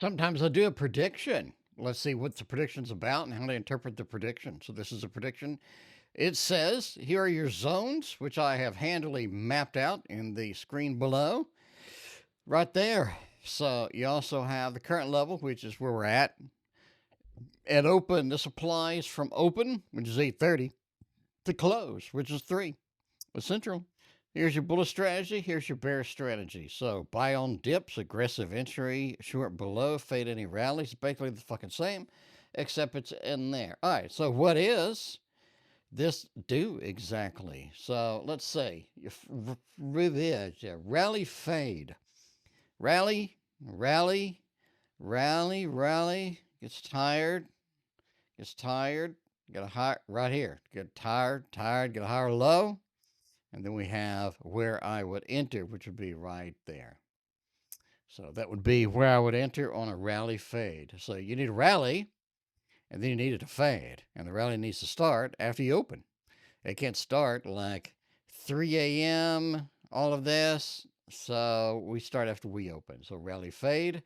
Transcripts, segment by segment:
Sometimes I do a prediction. Let's see what the prediction's about and how to interpret the prediction. So this is a prediction. It says, here are your zones, which I have handily mapped out in the screen below. Right there. So you also have the current level, which is where we're at. At open, this applies from open, which is 8:30, to close, which is 3. With central. Here's your bullet strategy. Here's your bear strategy. So buy on dips, aggressive entry, short below, fade any rallies. Basically the fucking same, except it's in there. All right. So what is this do exactly? So let's say rally fade, rally, rally, rally, rally. Gets tired, Get a high right here. Get tired, get a higher low. And then we have where I would enter, which would be right there. So that would be where I would enter on a rally fade. So you need a rally, and then you need it to fade. And the rally needs to start after you open. It can't start like 3 a.m., all of this. So we start after we open. So rally fade,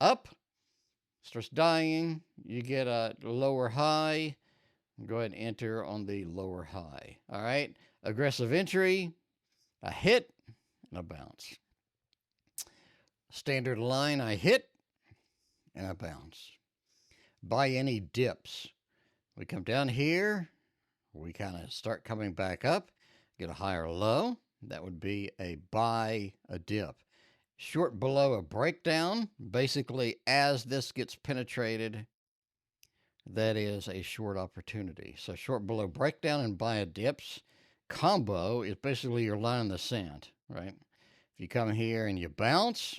up, starts dying. You get a lower high. Go ahead and enter on the lower high. All right. Aggressive entry, a hit, and a bounce. Standard line, I hit, and I bounce. Buy any dips. We come down here. We kind of start coming back up. Get a higher low. That would be a buy a dip. Short below a breakdown. Basically, as this gets penetrated, that is a short opportunity. So short below breakdown and buy a dips combo is basically your line in the sand, right? If you come here and you bounce,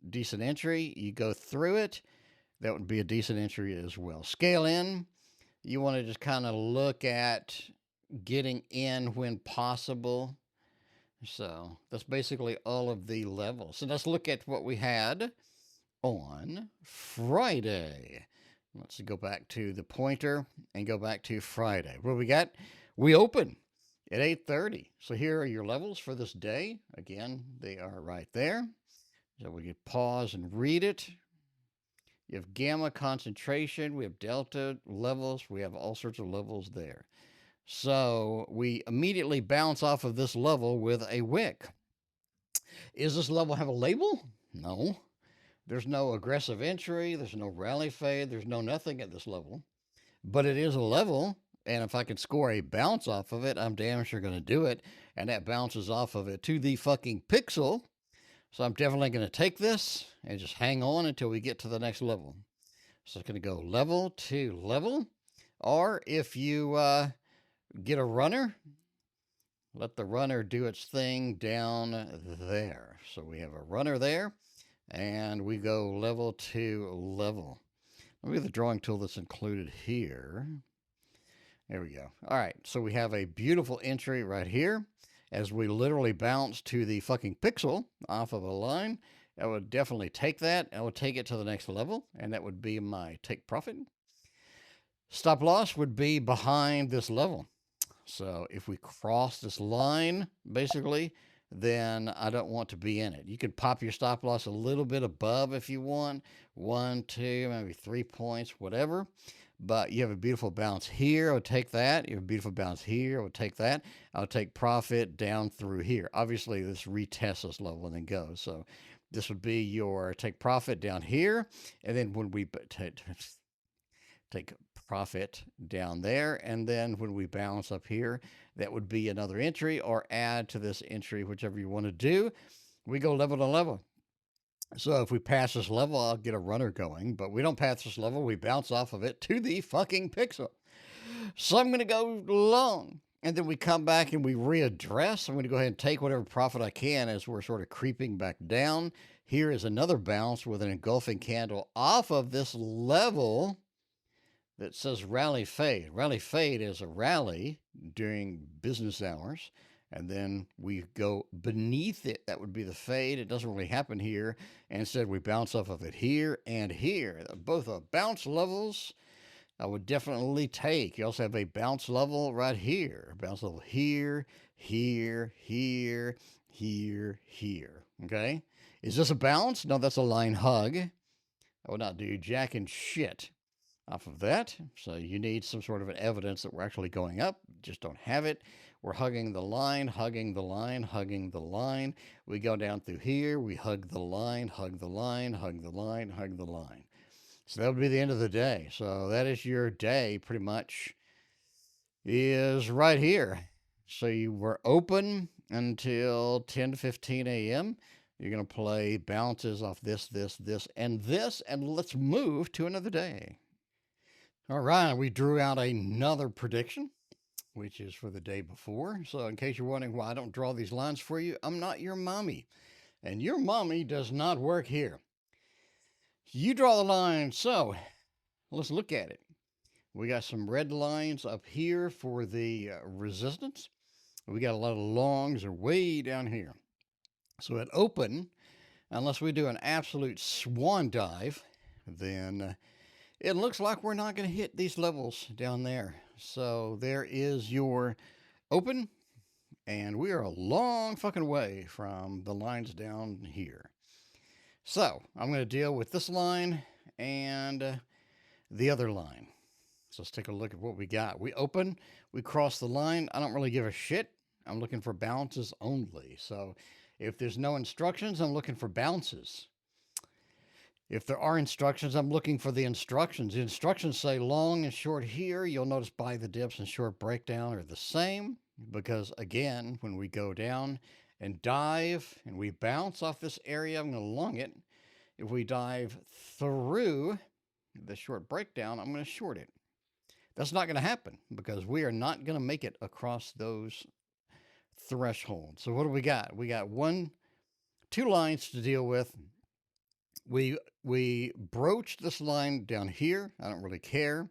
decent entry, you go through it, that would be a decent entry as well. Scale in, you want to just kind of look at getting in when possible. So that's basically all of the levels. So let's look at what we had on Friday. Let's go back to the pointer and go back to Friday. What we got? We open at 8:30. So here are your levels for this day. Again, they are right there. So we could pause and read it. You have gamma concentration. We have delta levels. We have all sorts of levels there. So we immediately bounce off of this level with a wick. Is this level have a label? No. There's no aggressive entry. There's no rally fade. There's no nothing at this level. But it is a level. And if I can score a bounce off of it, I'm damn sure going to do it. And that bounces off of it to the fucking pixel. So I'm definitely going to take this and just hang on until we get to the next level. So it's going to go level to level. Or if you get a runner, let the runner do its thing down there. So we have a runner there. And we go level to level. Look at the drawing tool that's included here. There we go. All right, so we have a beautiful entry right here as we literally bounce to the fucking pixel off of a line. I would definitely take that. I would take it to the next level, and that would be my take profit. Stop loss would be behind this level. So if we cross this line, basically, then I don't want to be in it. You can pop your stop loss a little bit above if you want. 1, 2, maybe 3 points, whatever. But you have a beautiful bounce here. I'll take that. You have a beautiful bounce here. I'll take that. I'll take profit down through here. Obviously, this retests this level and then goes. So this would be your take profit down here. And then when we take profit down there, and then when we bounce up here, that would be another entry or add to this entry, whichever you want to do. We go level to level. So if we pass this level, I'll get a runner going, but we don't pass this level, we bounce off of it to the fucking pixel. So I'm going to go long, and then we come back and we readdress. I'm going to go ahead and take whatever profit I can as we're sort of creeping back down. Here is another bounce with an engulfing candle off of this level that says rally fade. Rally fade is a rally during business hours, and then we go beneath it. That would be the fade. It doesn't really happen here. And instead, we bounce off of it here and here. Both are bounce levels I would definitely take. You also have a bounce level right here. Bounce level here, here, here, here, here. Okay? Is this a bounce? No, that's a line hug. I would not do jack and shit off of that. So you need some sort of an evidence that we're actually going up. Just don't have it. We're hugging the line, hugging the line, hugging the line. We go down through here. We hug the line, hug the line, hug the line, hug the line. So that would be the end of the day. So that is your day pretty much is right here. So you were open until 10 to 15 a.m. You're going to play bounces off this, and this, and let's move to another day. All right, we drew out another prediction, which is for the day before. So, in case you're wondering why I don't draw these lines for you, I'm not your mommy. And your mommy does not work here. You draw the line. So, let's look at it. We got some red lines up here for the resistance. We got a lot of longs are way down here. So, at open, unless we do an absolute swan dive, then it looks like we're not going to hit these levels down there. So there is your open, and we are a long fucking way from the lines down here. So I'm going to deal with this line and the other line. So let's take a look at what we got. We open, we cross the line. I don't really give a shit. I'm looking for bounces only. So if there's no instructions, I'm looking for bounces. If there are instructions, I'm looking for the instructions. The instructions say long and short here. You'll notice buy the dips and short breakdown are the same because, again, when we go down and dive and we bounce off this area, I'm going to long it. If we dive through the short breakdown, I'm going to short it. That's not going to happen because we are not going to make it across those thresholds. So what do we got? We got two lines to deal with. We broached this line down here. I don't really care.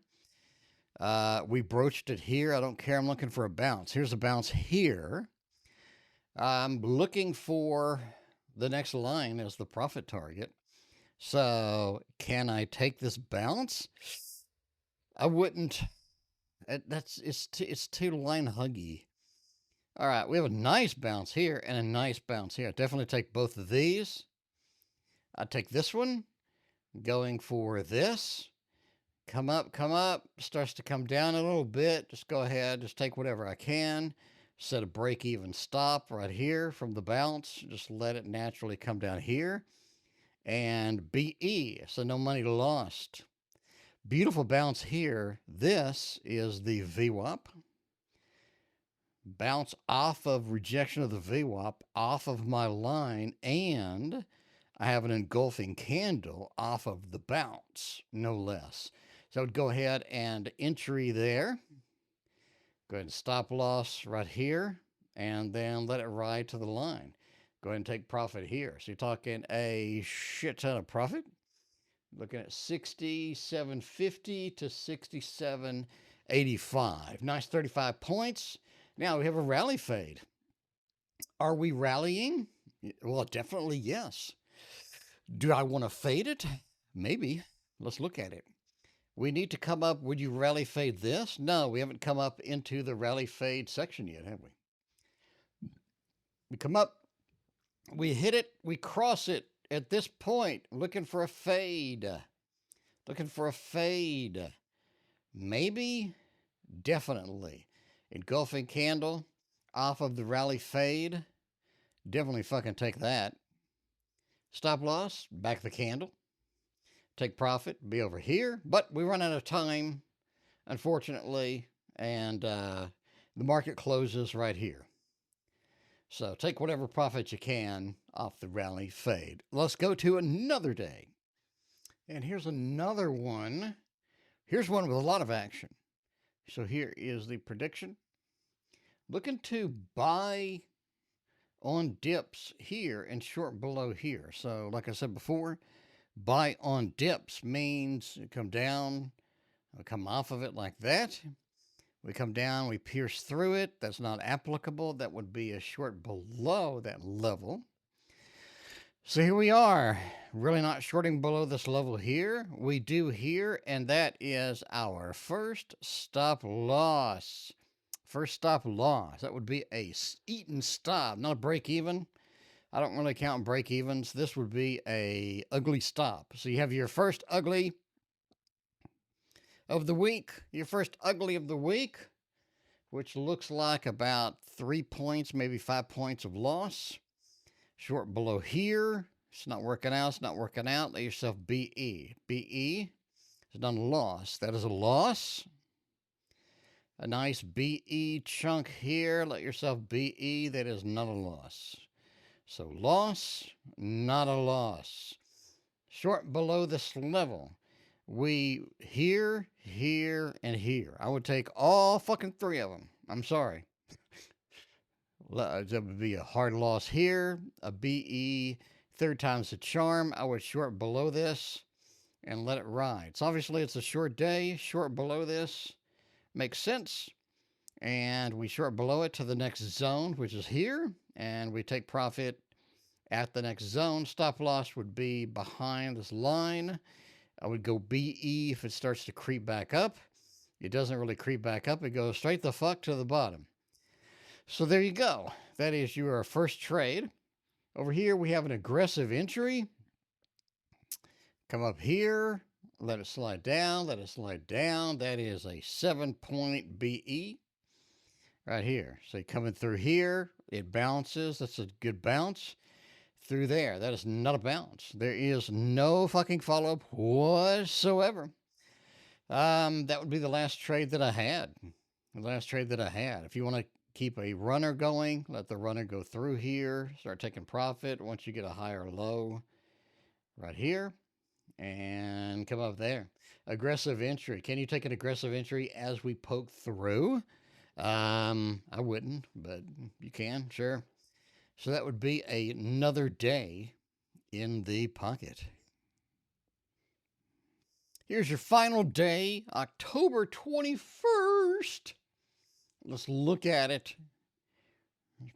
We broached it here. I don't care. I'm looking for a bounce. Here's a bounce here. I'm looking for the next line as the profit target. So can I take this bounce? I wouldn't. It's too line huggy. All right, we have a nice bounce here and a nice bounce here. Definitely take both of these. I take this one, going for this. Come up, starts to come down a little bit. Just go ahead, just take whatever I can. Set a break even stop right here from the bounce. Just let it naturally come down here. And BE, so no money lost. Beautiful bounce here. This is the VWAP. Bounce off of rejection of the VWAP, off of my line, and I have an engulfing candle off of the bounce, no less. So I would go ahead and entry there. Go ahead and stop loss right here, and then let it ride to the line. Go ahead and take profit here. So you're talking a shit ton of profit. Looking at 67.50 to 67.85. Nice 35 points. Now we have a rally fade. Are we rallying? Well, definitely yes. Do I want to fade it? Maybe. Let's look at it. We need to come up. Would you rally fade this? No, we haven't come up into the rally fade section yet, have we? We come up, we hit it, we cross it at this point, looking for a fade. Looking for a fade. Maybe, definitely. Engulfing candle off of the rally fade. Definitely fucking take that. Stop loss, back the candle. Take profit, be over here. But we run out of time, unfortunately, and the market closes right here. So take whatever profit you can off the rally fade. Let's go to another day. And here's another one. Here's one with a lot of action. So here is the prediction. Looking to buy on dips here and short below here. So like I said before, buy on dips means come down, come off of it like that. We come down, we pierce through it. That's not applicable. That would be a short below that level. So here we are, really not shorting below this level here. We do here, and that is our first stop loss. First stop loss. That would be a eaten stop, not a break even. I don't really count break evens. This would be a ugly stop. So you have your first ugly of the week, which looks like about 3 points, maybe 5 points of loss. Short below here. It's not working out. It's not working out. Let yourself BE. BE is not a loss. That is a loss. A nice BE chunk here. Let yourself BE. That is not a loss. So loss, not a loss. Short below this level. We here, and here. I would take all fucking three of them. I'm sorry. That would be a hard loss here, a BE, third time's the charm. I would short below this and let it ride. So obviously it's a short day, short below this. Makes sense. And we short below it to the next zone, which is here. And we take profit at the next zone. Stop loss would be behind this line. I would go BE if it starts to creep back up. It doesn't really creep back up. It goes straight the fuck to the bottom. So there you go. That is your first trade. Over here, we have an aggressive entry. Come up here. Let it slide down. Let it slide down. That is a 7-point BE right here. So coming through here, it bounces. That's a good bounce. Through there, that is not a bounce. There is no fucking follow-up whatsoever. That would be the last trade that I had. If you want to keep a runner going, let the runner go through here, start taking profit once you get a higher low right here, and come up there. Aggressive entry. Can you take an aggressive entry as we poke through? I wouldn't, but you can, sure. So that would be another day in the pocket. Here's your final day, October 21st. Let's look at it.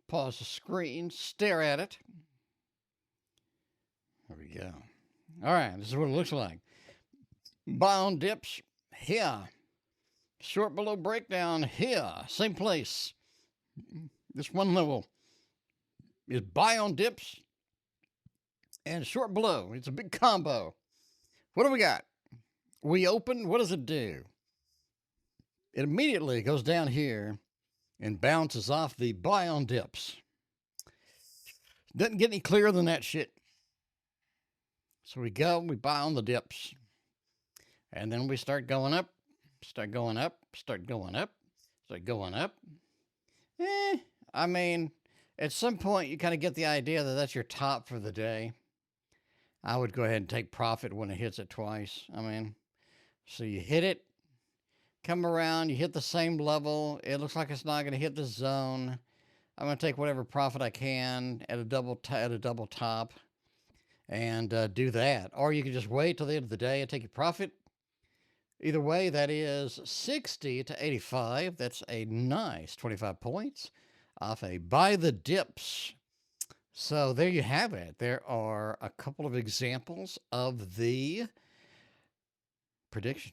Pause the screen, stare at it. There we go. All right, this is what it looks like. Buy on dips here. Short below breakdown here. Same place. This one level is buy on dips and short below. It's a big combo. What do we got? We open. What does it do? It immediately goes down here and bounces off the buy on dips. Doesn't get any clearer than that shit. So we buy on the dips. And then we start going up, start going up. I mean, at some point, you kind of get the idea that that's your top for the day. I would go ahead and take profit when it hits it twice. I mean, so you hit it, come around, you hit the same level. It looks like it's not going to hit the zone. I'm going to take whatever profit I can at a double top and do that. Or you can just wait till the end of the day and take your profit. Either way, that is 60 to 85. That's a nice 25 points off a buy the dips. So there you have it. There are a couple of examples of the prediction.